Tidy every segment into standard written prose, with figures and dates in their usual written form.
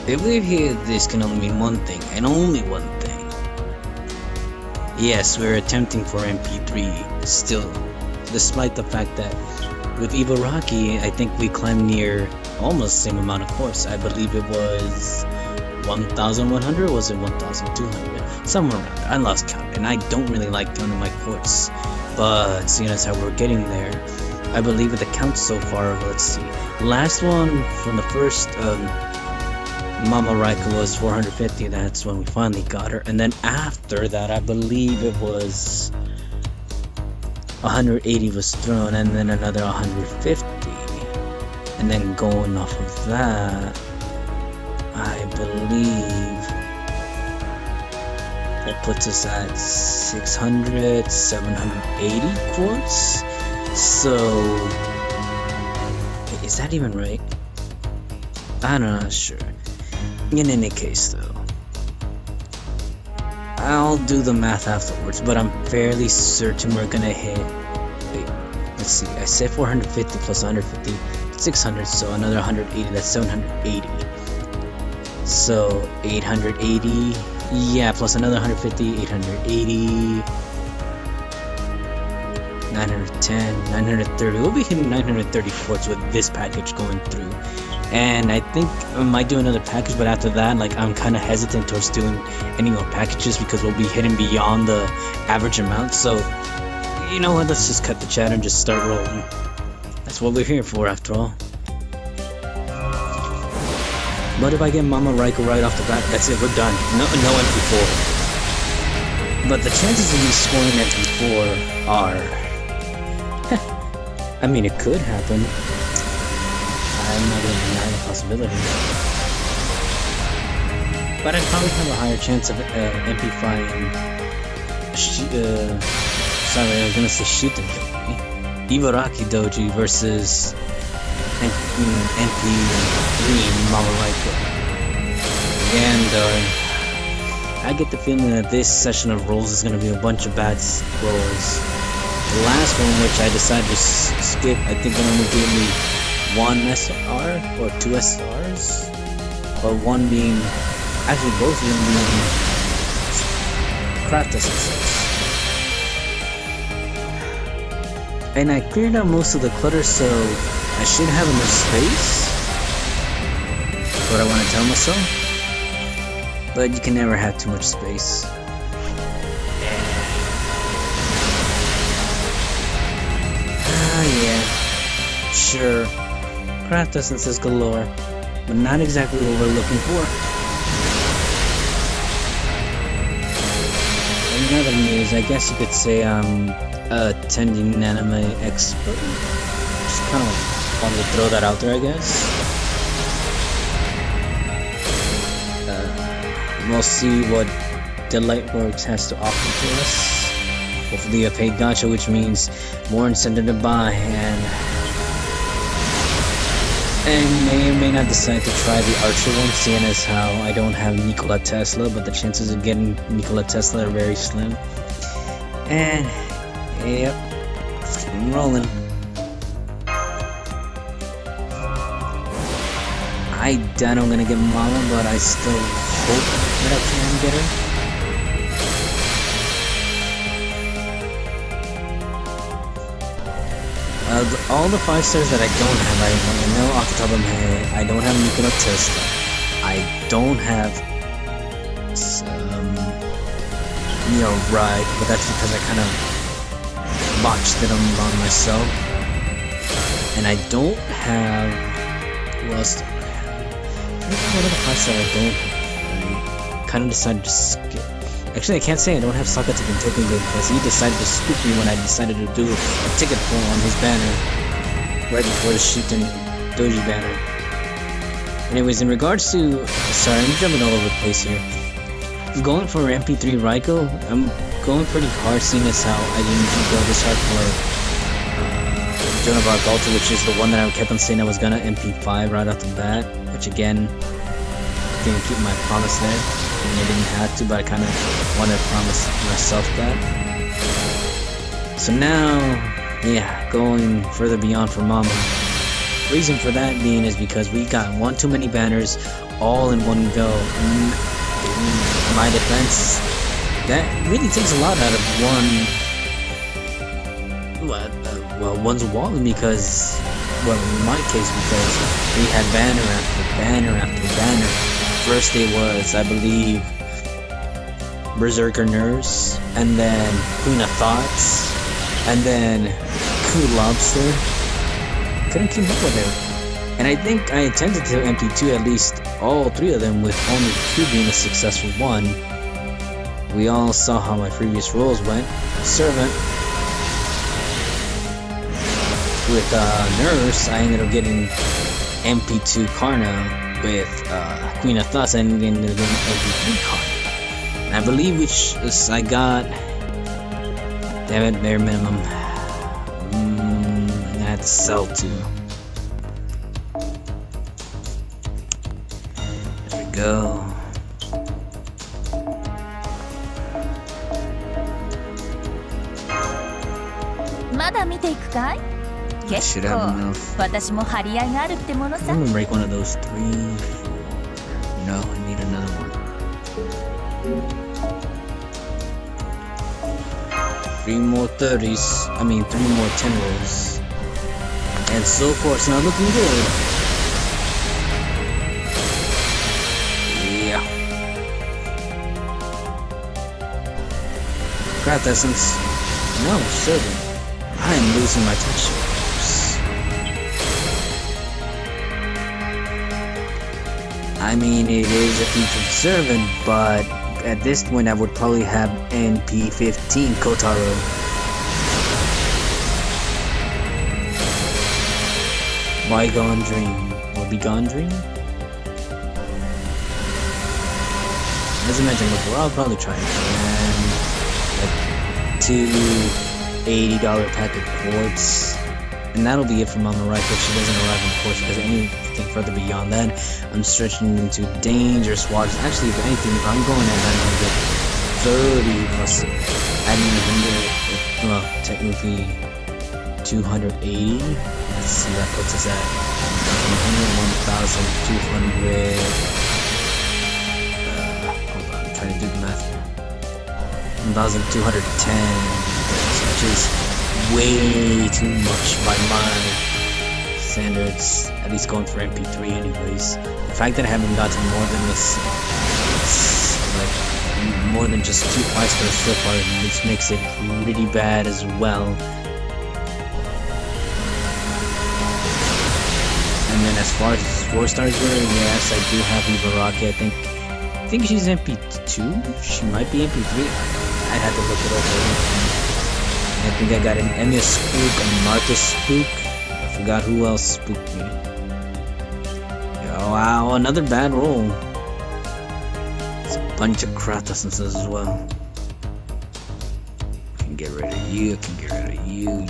I believe here this can only mean one thing, and only one thing. Yes, we're attempting for MP3 still, despite the fact that with Ibaraki, I think we climbed near almost the same amount of course. I believe it was 1,100, or was it 1,200? Somewhere around there. I lost count, and I don't really like counting my courts. But seeing as how we're getting there, I believe with the count so far, let's see. Last one from the first Mama Raikou was 450, that's when we finally got her. And then after that, I believe it was 180 was thrown, and then another 150. And then going off of that, I believe that puts us at 600, 780 quartz. So, is that even right? I'm not sure. In any case, though, I'll do the math afterwards, but I'm fairly certain we're gonna hit. Wait, let's see. I said 450 plus 150, 600, so another 180. That's 780. So 880. Yeah, plus another 150, 880. 910, 930. We'll be hitting 930 quartz with this package going through. And I think I might do another package, but after that, like, I'm kind of hesitant towards doing any more packages because we'll be hitting beyond the average amount. So, you know what? Let's just cut the chat and just start rolling. That's what we're here for, after all. But if I get Mama Raikou right off the bat, that's it. We're done. No MP4. But the chances of me scoring MP4 are... I mean, it could happen. I'm not going to deny the possibility. But I'd probably have a higher chance of MP5 sorry, I was going to say Shooting Doji. Ibaraki Doji versus MP3 Mama Raikou. And I get the feeling that this session of rolls is going to be a bunch of bad rolls. The last one, which I decided to skip, I think it only gave me 1 SR or 2 SRs, or one being, actually both of them being craft essences. And I cleared out most of the clutter, so I should have enough space. That's what I want to tell myself. But you can never have too much space. Yeah, sure. Craft essences galore, but not exactly what we're looking for. In other news, I guess you could say I'm attending an anime expert. Just kind of wanted to throw that out there, I guess. We'll see what Delightworks has to offer to us. Hopefully a paid gacha, which means more incentive to buy, and may or may not decide to try the Archer one, seeing as how I don't have Nikola Tesla, but the chances of getting Nikola Tesla are very slim. And yep, let's keep rolling. I doubt I'm gonna get Mama, but I still hope that I can get her. All the 5 stars that I don't have, I know off the top of my head, I don't have Nikola Tesla. I don't have Ride, but that's because I kind of botched it on myself. And I don't have... Who else do I have? I don't know what other 5 stars I don't have. I kind of decided to skip. Actually, I can't say I don't have Sakata Token because he decided to scoop me when I decided to do a ticket pull on his banner right before the Shooting Doji banner. Anyways, in regards to... Sorry, I'm jumping all over the place here. Going for MP3 Raikou, I'm going pretty hard, seeing as how I didn't go this hard for Joan of Arc Ultra, which is the one that I kept on saying I was gonna MP5 right off the bat, which again, didn't keep my promise there. I mean, I didn't have to, but I kind of wanted to promise myself that. So now, yeah, going further beyond for Mama. Reason for that being is because we got one too many banners all in one go. In my defense, that really takes a lot out of one's wallet, because, well, in my case, because we had banner after banner after banner. First it was, I believe, Berserker Nurse, and then Queen of Thoughts, and then Cool Lobster. Couldn't keep up with it. And I think I attempted to MP2 at least all three of them, with only two being a successful one. We all saw how my previous rolls went. Servant. With Nurse, I ended up getting MP2 Karna. With Queen of Thoughts, I ended up getting MP3 Karna. And I believe I got... Damn it, bare minimum. I had to sell two. There we go. Should have enough. I'm gonna break one of those 3, 4. No, I need another one. 3 more 30s. I mean, 3 more 10 rolls. And so far, it's not looking good. Yeah. Craft Essence. No, Servant. I am losing my texture. I mean, it is a featured servant, but at this point I would probably have NP15 Kotaro. Bygone Dream. Or Begone Dream? As I mentioned before, I'll probably try it. And $2 $80 pack of quartz. And that'll be it for Mama Raikou if she doesn't arrive in the course, because anything further beyond that, I'm stretching into dangerous waters. Actually, if anything, if I'm going at 930 plus adding 100, well, technically 280. Let's see, that puts us at 1,200. Hold on, I'm trying to do the math here. 1,210, which is way too much by my standards, at least going for MP3 anyways. The fact that I haven't gotten more than this, like, more than just 2 5-stars so far, which makes it really bad as well. And then as far as 4 stars go, yes, I do have Eva Rocky. I think she's MP2, she might be MP3, I'd have to look it over. I think I got an Emma Spook, a Martha Spook. I forgot who else spooked me. Oh, wow, another bad roll. It's a bunch of craft essences as well. I can get rid of you, I can get rid of you.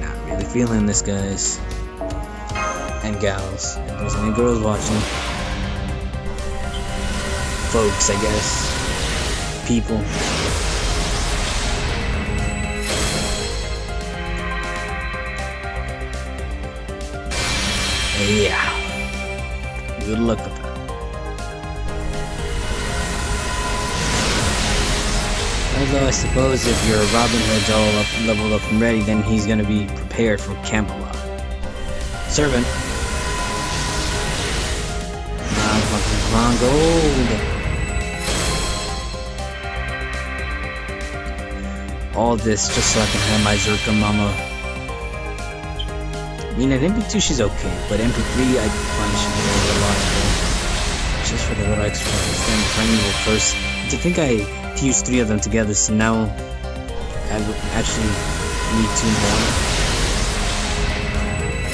Not really feeling this, guys. And gals. If there's any girls watching. Folks, I guess. People. Yeah. Good luck with that. Although I suppose if your Robin Hood's all up, leveled up and ready, then he's gonna be prepared for Camelot. Servant. Come on, gold. All this just so I can have my Zerka Mama. I mean, at MP2 she's okay, but MP3 I find she's a little reliable. Just for the little extra. Then Primeval first. I think I fused 3 of them together, so now I would actually need 2 more.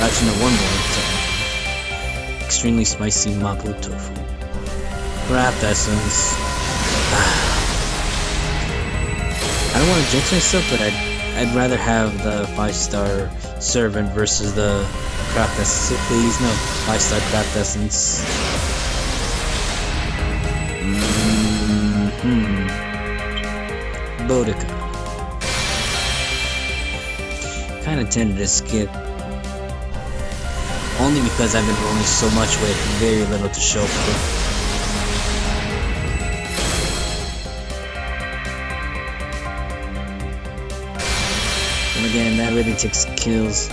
Actually, no, 1 more. Extremely spicy mapo tofu. Craft essence. I don't want to jinx myself, but I'd rather have the 5-star servant versus the craft essence. So please, no 5-star craft essence. Boudica. Kinda tended to skip. Only because I've been rolling so much with very little to show for it. And again, that really takes kills.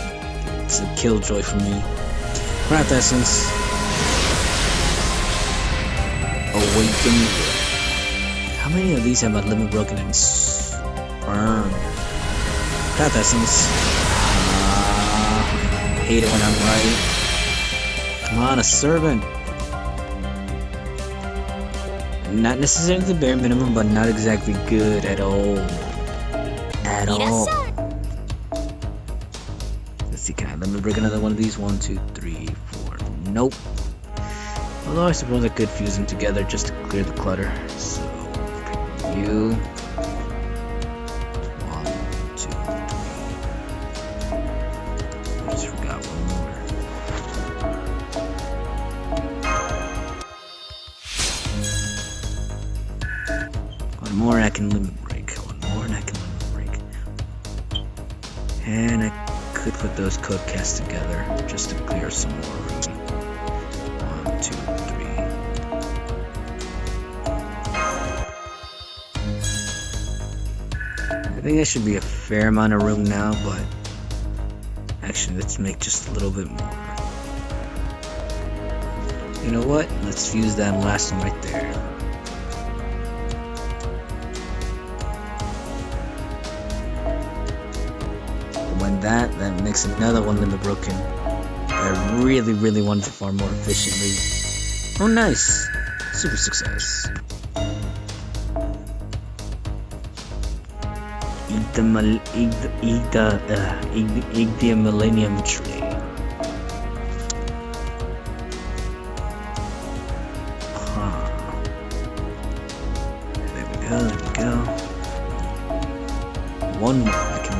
It's a killjoy for me. Craft Essence. Awaken. How many of these have a limit broken and burn? Craft Essence. I hate it when I'm right. Come on, a servant. Not necessarily the bare minimum, but not exactly good at all. At all. Let's see, can I let me break another one of these? 1, 2, 3, 4. Nope. Although I suppose I could fuse them together just to clear the clutter. So, you. 1, 2, 3. I just forgot one more. One more and I can limit break. One more and I can limit break. And I could put those code casts together just to clear some more room. 1, 2, 3. I think that should be a fair amount of room now, but actually let's make just a little bit more. You know what? Let's fuse that last one right there. When that makes another one limit broken. I really wanted to farm more efficiently. Oh, nice! Super success. Eat the Millennium Tree. Huh. There we go. One more. I can.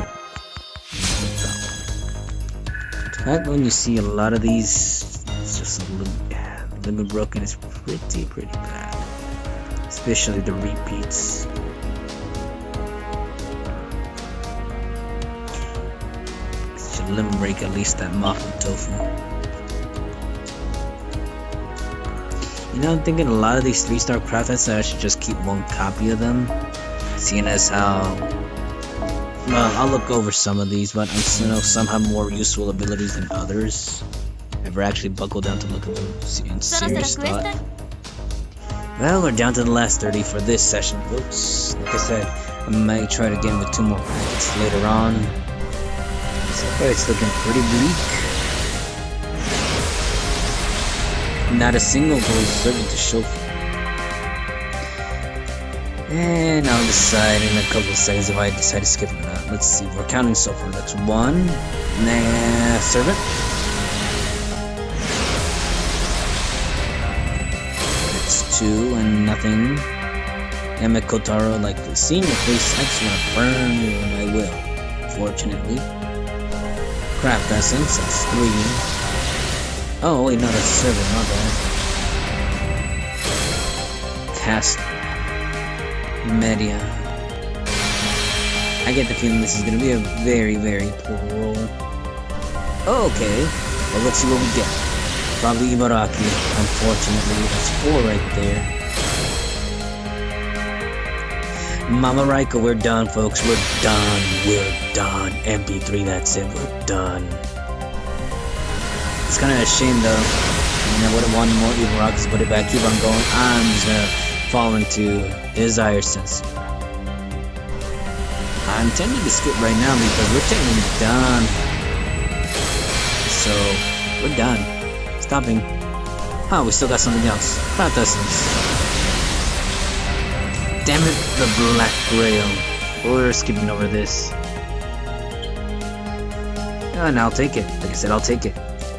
That when you see a lot of these, it's just a limit broken is pretty bad, especially the repeats. Should limit break at least that Mafu Tofu. You know, I'm thinking a lot of these 3-star craft sets, I should just keep one copy of them, seeing as how. Well, I'll look over some of these, but I know some have more useful abilities than others. Ever actually buckle down to look at them in serious thought. Well, we're down to the last 30 for this session, folks. Like I said, I might try it again with 2 more packets later on. So far, it's looking pretty bleak. Not a single gold servant to show for. And I'll decide in a couple of seconds if I decide to skip it or not. Let's see, we're counting so far. That's 1. Nah, servant. That's 2 and nothing. Emme Kotaro, like the seeing your face, I just want to burn you and I will. Fortunately. Craft Essence, that's 3. Oh, wait, no, that's a servant, not bad. Cast. Media. I get the feeling this is going to be a very poor roll. Okay, well let's see what we get. Probably Ibaraki, unfortunately. That's 4 right there. Mama Raikou, we're done, folks. We're done. MP3, that's it. We're done. It's kind of a shame though. I mean, I would have wanted more Ibarakis, but if I keep on going, I'm just going to fall into Desire Sensor. I'm tempted to skip right now because we're technically done. So, we're done. Stopping. Oh, we still got something else. Craft Essence. Damn it, the Black Grail. We're skipping over this. And I'll take it. Like I said, I'll take it.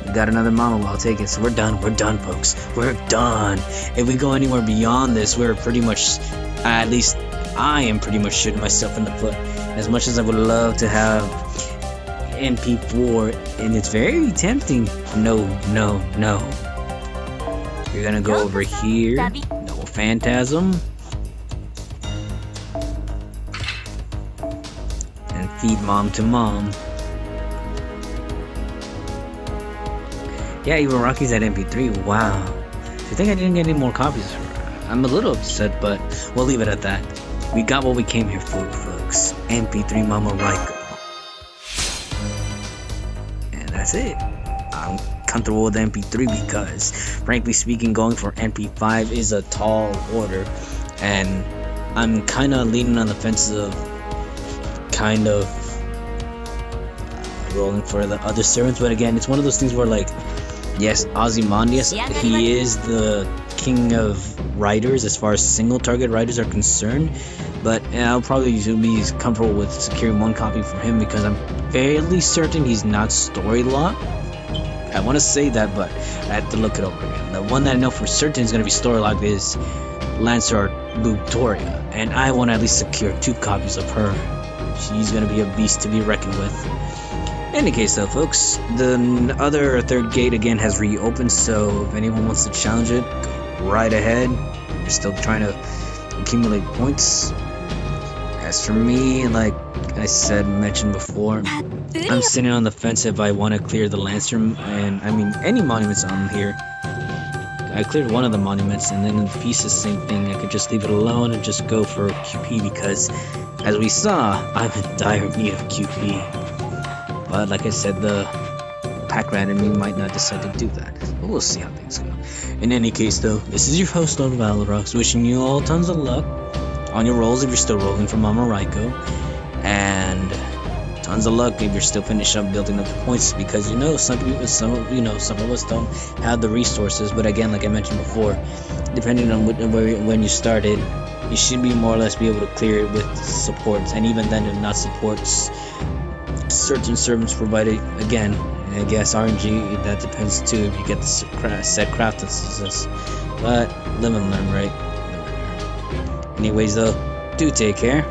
We got another Mama, I'll take it. So we're done, folks. We're done. If we go anywhere beyond this, we're pretty much, at least I am pretty much shooting myself in the foot. As much as I would love to have MP4, and it's very tempting. No. You're gonna go over here. No Phantasm. Feed mom to mom. Yeah, even Rocky's at MP3. Wow. Do you think I didn't get any more copies? I'm a little upset, but we'll leave it at that. We got what we came here for, folks. MP3 Mama Raikou. And that's it. I'm comfortable with MP3 because, frankly speaking, going for MP5 is a tall order. And I'm kind of leaning on the fence of kind of rolling for the other servants. But again, it's one of those things where, like, yes, Ozymandias, he is the king of riders as far as single target riders are concerned, but I'll probably be comfortable with securing one copy for him because I'm fairly certain he's not story locked. I want to say that, but I have to look it over again. The one that I know for certain is going to be story locked is Lancer Lutoria, and I want to at least secure 2 copies of her. She's going to be a beast to be reckoned with. In any case though, folks, the other third gate again has reopened, so if anyone wants to challenge it, go right ahead. You're still trying to accumulate points. As for me, like I mentioned before, I'm sitting on the fence if I want to clear the Lancer, and I mean any monuments on here. I cleared one of the monuments, and then in the pieces, same thing. I could just leave it alone and just go for QP because, as we saw, I'm in dire need of QP. But like I said, the pack rat in me might not decide to do that. But we'll see how things go. In any case though, this is your host Lord Valorox, wishing you all tons of luck on your rolls if you're still rolling for Mama Raikou. And tons of luck if you're still finishing up building up the points, because some of us don't have the resources. But again, like I mentioned before, depending on when you started, you should be more or less be able to clear it with supports. And even then, if not supports, certain servants provided, again, I guess RNG, that depends too if you get the set craft instances, but live and learn, right? Anyways though, do take care.